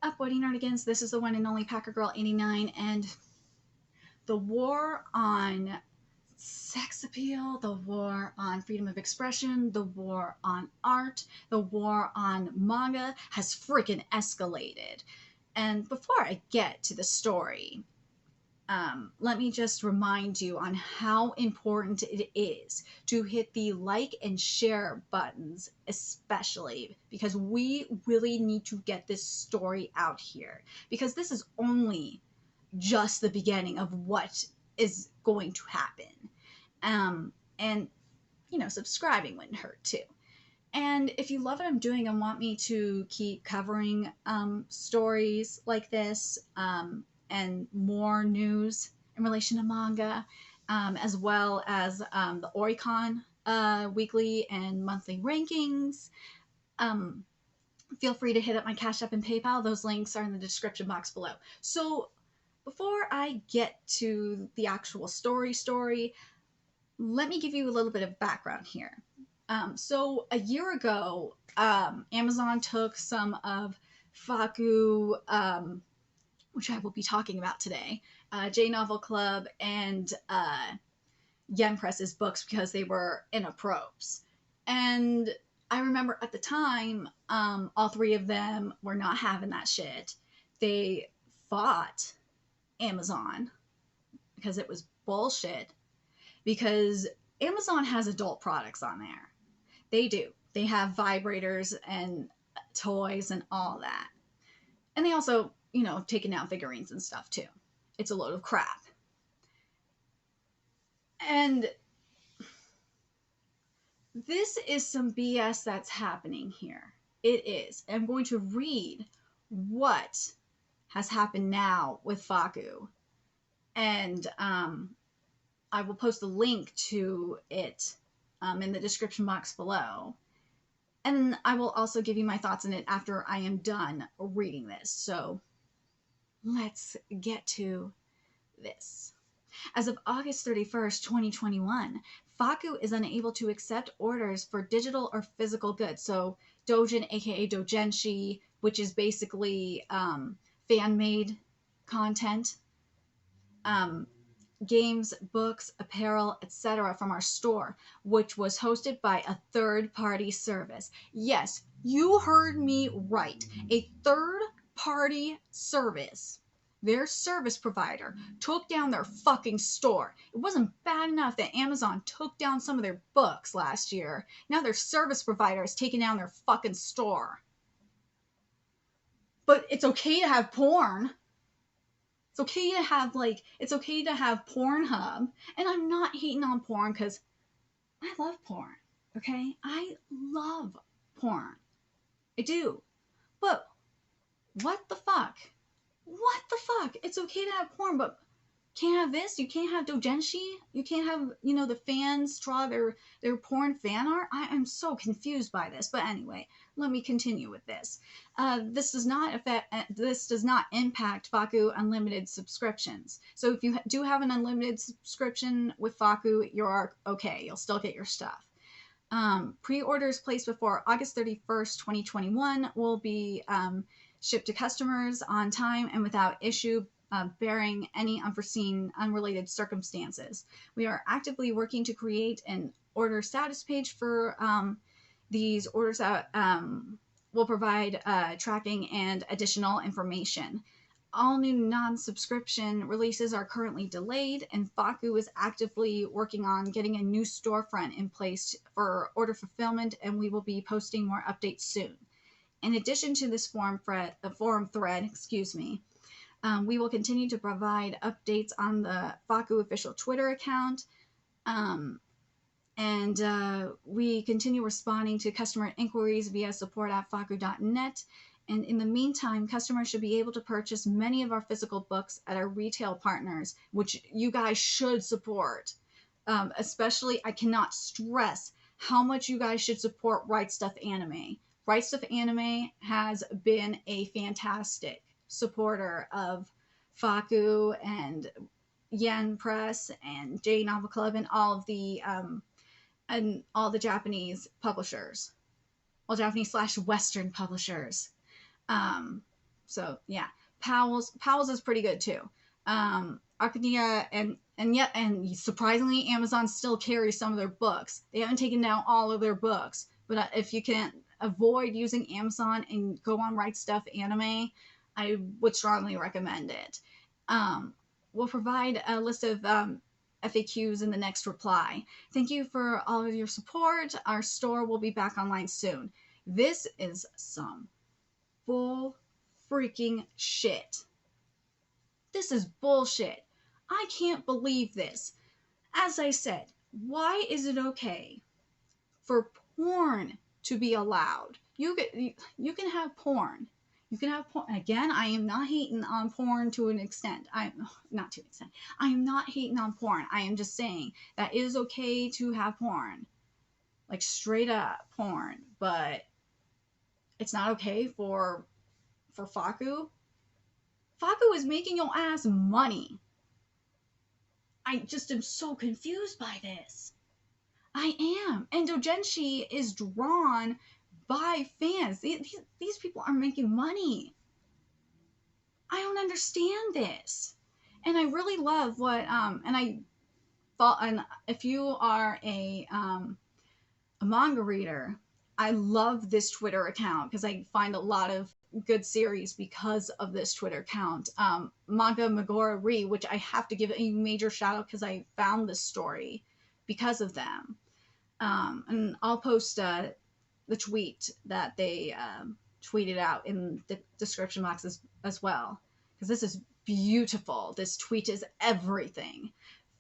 up, Woody Nerdigans? This is the one and only Packer Girl 89, and the war on sex appeal, the war on freedom of expression, the war on art, the war on manga has freaking escalated. And before I get to the story, let me just remind you on how important it is to hit the like and share buttons, especially because we really need to get this story out here. Because this is only just the beginning of what is going to happen. And, subscribing wouldn't hurt too. And if you love what I'm doing and want me to keep covering stories like this and more news in relation to manga, as well as the Oricon weekly and monthly rankings, feel free to hit up my Cash App and PayPal. Those links are in the description box below. So before I get to the actual story, let me give you a little bit of background here. So a year ago, Amazon took some of Fakku, which I will be talking about today, J Novel Club, and Yen Press's books because they were inappropriate. And I remember at the time, all three of them were not having that shit. They fought Amazon because it was bullshit, because Amazon has adult products on there. They do. They have vibrators and toys and all that. And they also, taking out figurines and stuff too. It's a load of crap. And this is some BS that's happening here. It is. I'm going to read what has happened now with Fakku. And I will post a link to it in the description box below. And I will also give you my thoughts on it after I am done reading this. So let's get to this. As of August 31st, 2021, Fakku is unable to accept orders for digital or physical goods. So Dojin, aka Doujinshi, which is basically fan-made content, games, books, apparel, etc. from our store, which was hosted by a third-party service. Yes, you heard me right. A third-party service. Their service provider took down their fucking store. It wasn't bad enough that Amazon took down some of their books last year. Now their service provider is taking down their fucking store. But it's okay to have porn. It's okay to have Pornhub. And I'm not hating on porn because I love porn, okay? I love porn. I do. But what the fuck? What the fuck? It's okay to have porn, but can't have this? You can't have doujinshi? You can't have, the fans draw their porn fan art? I am so confused by this. But anyway, let me continue with this. This does not impact Fakku Unlimited subscriptions. So if you do have an unlimited subscription with Fakku, you're okay. You'll still get your stuff. Pre-orders placed before August 31st, 2021 will be shipped to customers on time and without issue, bearing any unforeseen, unrelated circumstances. We are actively working to create an order status page for these orders that will provide tracking and additional information. All new non-subscription releases are currently delayed, and Fakku is actively working on getting a new storefront in place for order fulfillment, and we will be posting more updates soon. In addition to this forum thread, we will continue to provide updates on the Fakku official Twitter account, and we continue responding to customer inquiries via support@fakku.net. And in the meantime, customers should be able to purchase many of our physical books at our retail partners, which you guys should support. Especially, I cannot stress how much you guys should support Right Stuff Anime. Right Stuff Anime has been a fantastic supporter of Fakku and Yen Press and J Novel Club and all the Japanese publishers, all Japanese/Western publishers. So yeah, Powell's is pretty good too. Arcadia and surprisingly, Amazon still carries some of their books. They haven't taken down all of their books, but if you can avoid using Amazon and go on Right Stuff Anime, I would strongly recommend it. Um, we'll provide a list of FAQs in the next reply. Thank you for all of your support. Our store will be back online soon. This is some bull freaking shit. This is bullshit. I can't believe this. As I said, why is it okay for porn to be allowed? You can have porn. You can have porn. Again, I am not hating on porn to an extent. I'm not to an extent. I am not hating on porn. I am just saying that it is okay to have porn. Like straight up porn, but it's not okay for Fakku. Fakku is making your ass money. I just am so confused by this. I am. And Doujinshi is drawn by fans. These people are making money. I don't understand this. And I really love what and I thought, and if you are a manga reader, I love this Twitter account because I find a lot of good series because of this Twitter account. Manga Megora Re, which I have to give a major shout out because I found this story because of them. And I'll post the tweet that they tweeted out in the description box as well because this is beautiful. This tweet is everything.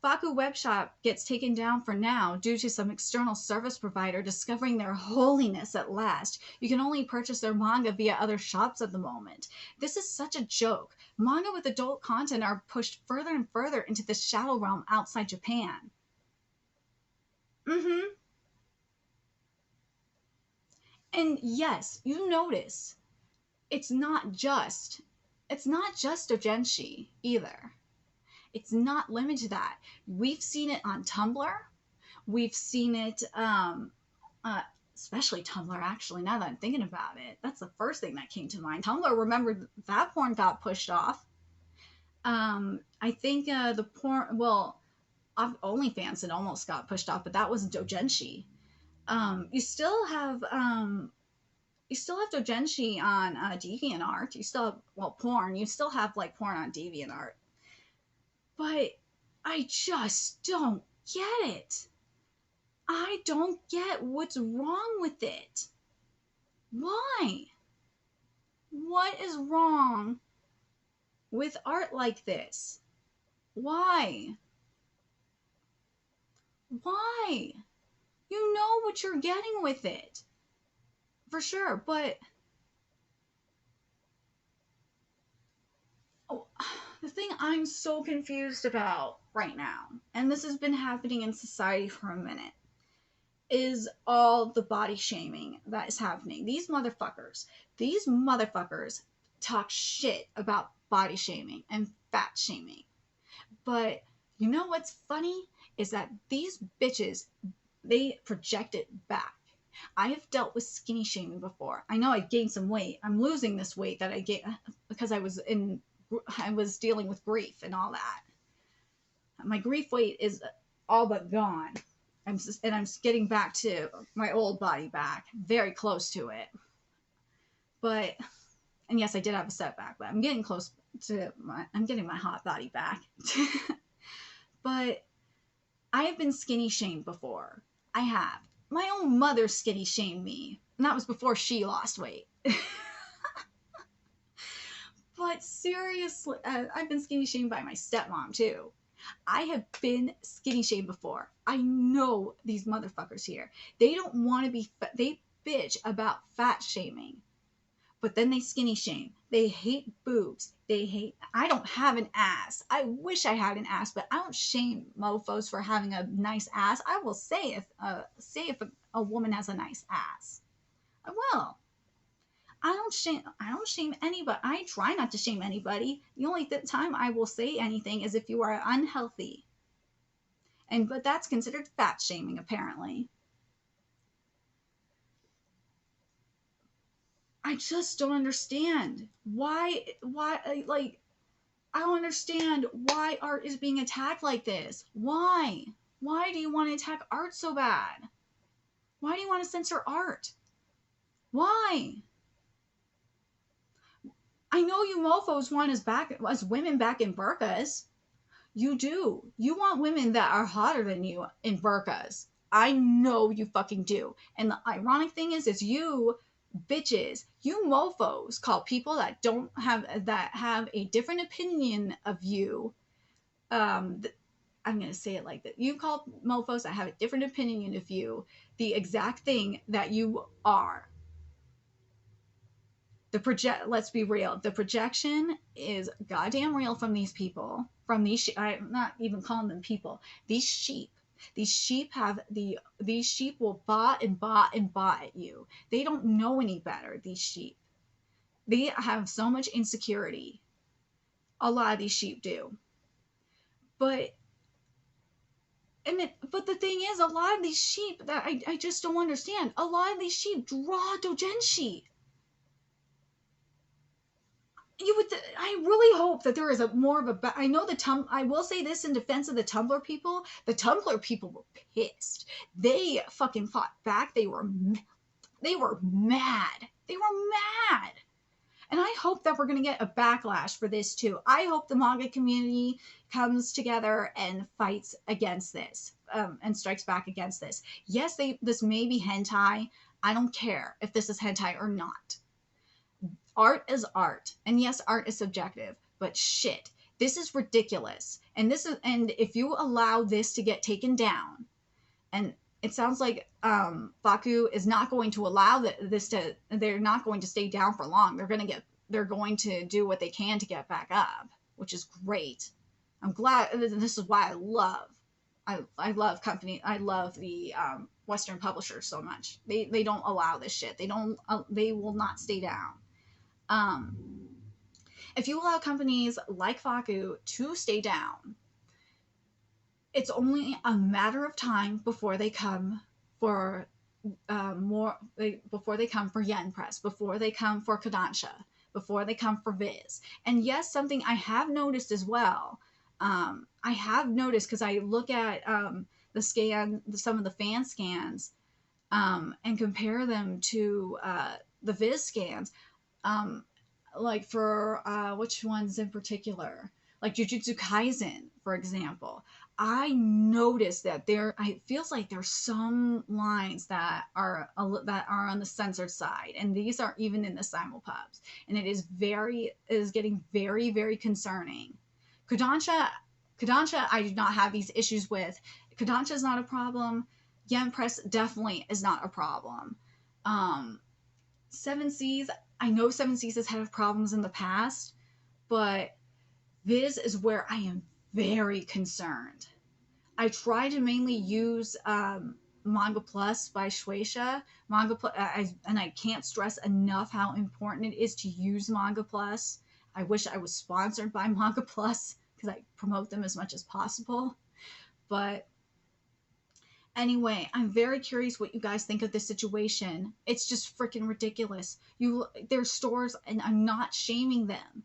Fakku Webshop gets taken down for now due to some external service provider discovering their holiness at last. You can only purchase their manga via other shops at the moment. This is such a joke. Manga with adult content are pushed further and further into the shadow realm outside Japan. Mm-hmm. And yes, you notice it's not just Doujinshi either. It's not limited to that. We've seen it on Tumblr. We've seen it, especially Tumblr, actually, now that I'm thinking about it. That's the first thing that came to mind. Tumblr, remember, that porn got pushed off. I think the porn, well, OnlyFans had almost got pushed off, but that wasn't Doujinshi. You still have Doujinshi on DeviantArt. You still have, well, porn. You still have, like, porn on DeviantArt. But I just don't get it. I don't get what's wrong with it. Why? What is wrong with art like this? Why? Why? You know what you're getting with it. For sure, but the thing I'm so confused about right now, and this has been happening in society for a minute, is all the body shaming that is happening. These motherfuckers talk shit about body shaming and fat shaming. But you know what's funny is that these bitches, they project it back. I have dealt with skinny shaming before. I know I gained some weight. I'm losing this weight that I gained because I was dealing with grief and all that. My grief weight is all but gone. I'm getting back to my old body back, very close to it. But, and yes, I did have a setback, but I'm getting close to I'm getting my hot body back. But I have been skinny shamed before. I have. My own mother skinny shamed me, and that was before she lost weight. But seriously, I've been skinny shamed by my stepmom too. I have been skinny shamed before. I know these motherfuckers here. They don't want to be, they bitch about fat shaming, but then they skinny shame. They hate boobs. I don't have an ass. I wish I had an ass, but I don't shame mofos for having a nice ass. I will say if a woman has a nice ass. I will. I don't shame anybody. I try not to shame anybody. The only time I will say anything is if you are unhealthy. But that's considered fat shaming, apparently. I just don't understand like, I don't understand why art is being attacked like this. Why? Why do you want to attack art so bad? Why do you want to censor art? Why? I know you mofos want us women back in burqas. You do. You want women that are hotter than you in burqas. I know you fucking do. And the ironic thing is you bitches, you mofos call people that have a different opinion of you. I'm gonna say it like that. You call mofos that have a different opinion of you the exact thing that you are. Let's be real, the projection is goddamn real from these people, from these I'm not even calling them people, these sheep. These sheep will bot and bot and bot at you. They don't know any better. These sheep, they have so much insecurity. A lot of these sheep do. But but the thing is, a lot of these sheep that I just don't understand, a lot of these sheep draw doujinshi. I really hope that there is a more of a. I know I will say this in defense of the Tumblr people. The Tumblr people were pissed. They fucking fought back. They were mad. They were mad. And I hope that we're going to get a backlash for this too. I hope the manga community comes together and fights against this, and strikes back against this. Yes, this may be hentai. I don't care if this is hentai or not. Art is art, and yes, art is subjective, but shit, this is ridiculous. And if you allow this to get taken down, and it sounds like Fakku is not going to allow they're not going to stay down for long. They're going to do what they can to get back up, which is great. I'm glad. This is why I love the Western publishers so much. They don't allow this shit. They will not stay down. If you allow companies like Fakku to stay down, it's only a matter of time before they come for before they come for Yen Press, before they come for Kodansha, before they come for Viz. And yes, something I have noticed as well. I have noticed, because I look at some of the fan scans, and compare them to the Viz scans. Like for which ones in particular, like Jujutsu Kaisen, for example, I noticed that it feels like there's some lines that are on the censored side, and these are even in the simulpubs, and it is getting very, very concerning. Kodansha, I do not have these issues with. Kodansha is not a problem. Yen Press definitely is not a problem. Seven Seas, I know Seven Seas has had problems in the past, but Viz is where I am very concerned. I try to mainly use Manga Plus by Shueisha. And I can't stress enough how important it is to use Manga Plus. I wish I was sponsored by Manga Plus, because I promote them as much as possible. But anyway, I'm very curious what you guys think of this situation. It's just freaking ridiculous. There's stores, and I'm not shaming them.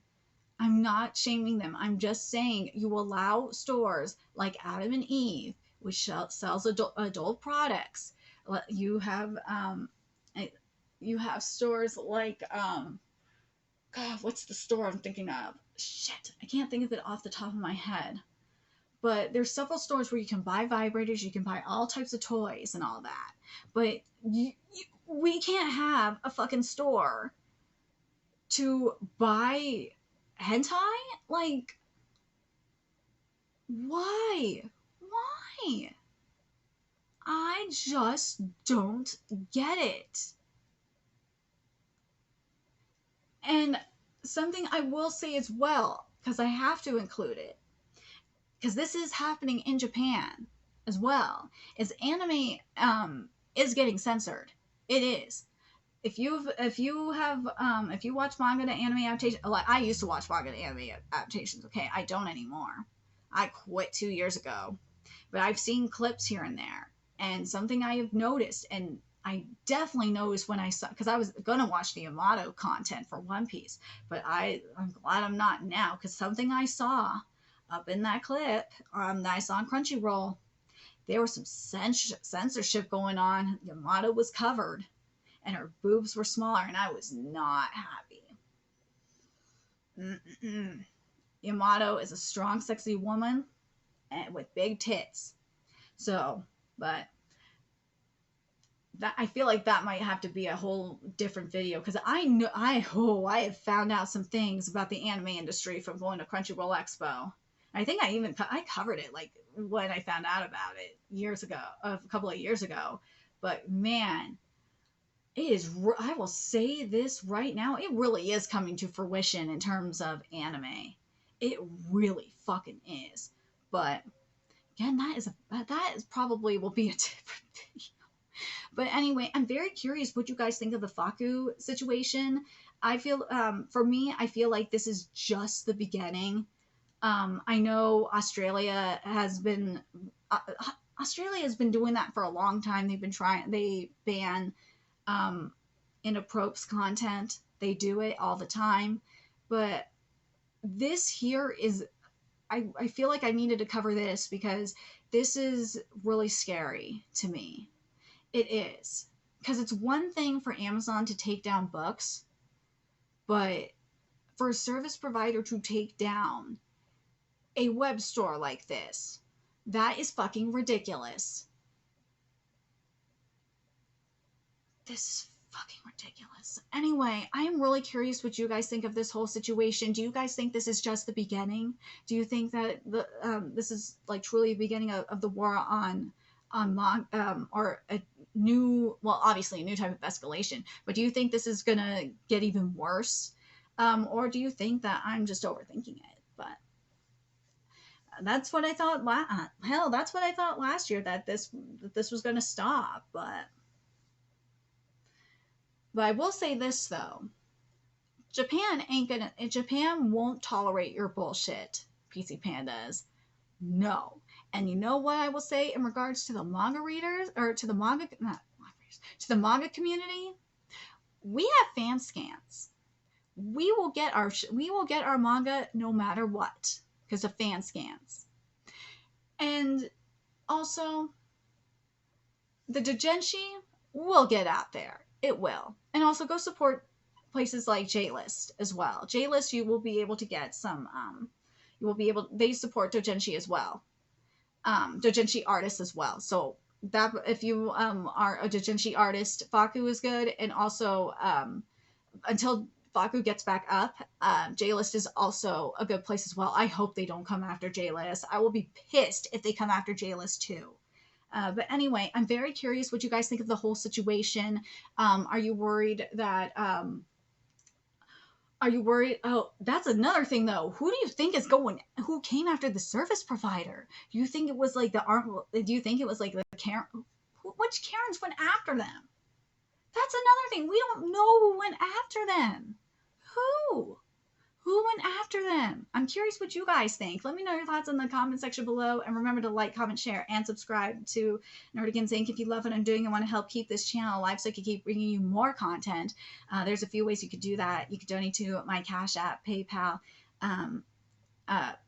I'm just saying, you allow stores like Adam and Eve, which sells adult products. You have stores like God, what's the store I'm thinking of? Shit, I can't think of it off the top of my head. But there's several stores where you can buy vibrators, you can buy all types of toys and all that. But we can't have a fucking store to buy hentai? Like, why? I just don't get it. And something I will say as well, because I have to include it, because this is happening in Japan as well, is anime is getting censored. It is. If you watch manga to anime adaptation, like I used to watch manga to anime adaptations. Okay, I don't anymore. I quit 2 years ago, but I've seen clips here and there. And something I have noticed, and I definitely noticed when I saw, because I was gonna watch the Yamato content for One Piece, but I'm glad I'm not now, because something I saw up in that clip that I saw on Crunchyroll, there was some censorship going on. Yamato was covered, and her boobs were smaller, and I was not happy. Mm-mm-mm. Yamato is a strong, sexy woman and with big tits. So, but that I feel like that might have to be a whole different video because I know I have found out some things about the anime industry from going to Crunchyroll Expo. I think I covered it like when I found out about it years ago, a couple of years ago. But man, it is. I will say this right now. It really is coming to fruition in terms of anime. It really fucking is. But again, that is probably will be a different video. But anyway, I'm very curious what you guys think of the Fakku situation. I feel, for me, I feel like this is just the beginning. I know uh, Australia has been doing that for a long time. They ban um, inappropriate content. They do it all the time. But this here is, I feel like I needed to cover this because this is really scary to me. It is. Because it's one thing for Amazon to take down books, but for a service provider to take down a web store like this, that is fucking ridiculous. This is fucking ridiculous. Anyway, I am really curious what you guys think of this whole situation. Do you guys think this is just the beginning? Do you think that this is like truly the beginning of the war or a new, well, obviously a new type of escalation, but do you think this is gonna get even worse, or do you think that I'm just overthinking it? But that's what I thought. Hell, that's what I thought last year, that this was gonna stop. But I will say this though, Japan won't tolerate your bullshit, PC Pandas. No. And you know what I will say in regards to the manga readers, or to the manga, not manga readers, to the manga community? We have fan scans. We will get our manga no matter what because of fan scans. And also, the doujinshi will get out there. It will. And also go support places like JList as well. JList, you will be able to get some they support doujinshi as well. Doujinshi artists as well. So that if you are a doujinshi artist, Fakku is good. And also until Fakku gets back up, JList is also a good place as well. I hope they don't come after JList. I will be pissed if they come after JList too. But anyway, I'm very curious what you guys think of the whole situation. Are you worried that are you worried? Oh, that's another thing though. Who do you think is going? Who came after the service provider? Do you think it was like Do you think it was like the Karen? Which Karens went after them? That's another thing. We don't know who went after them. Who? Who went after them? I'm curious what you guys think. Let me know your thoughts in the comment section below. And remember to like, comment, share, and subscribe to Nerdigans Inc. if you love what I'm doing and want to help keep this channel alive so I can keep bringing you more content. There's a few ways you could do that. You could donate to my Cash App, PayPal,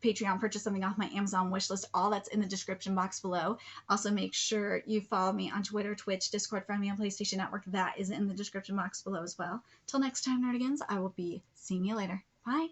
Patreon, purchase something off my Amazon wishlist. All that's in the description box below. Also, make sure you follow me on Twitter, Twitch, Discord, friend me on PlayStation Network. That is in the description box below as well. Till next time, Nerdigans, I will be seeing you later. Bye.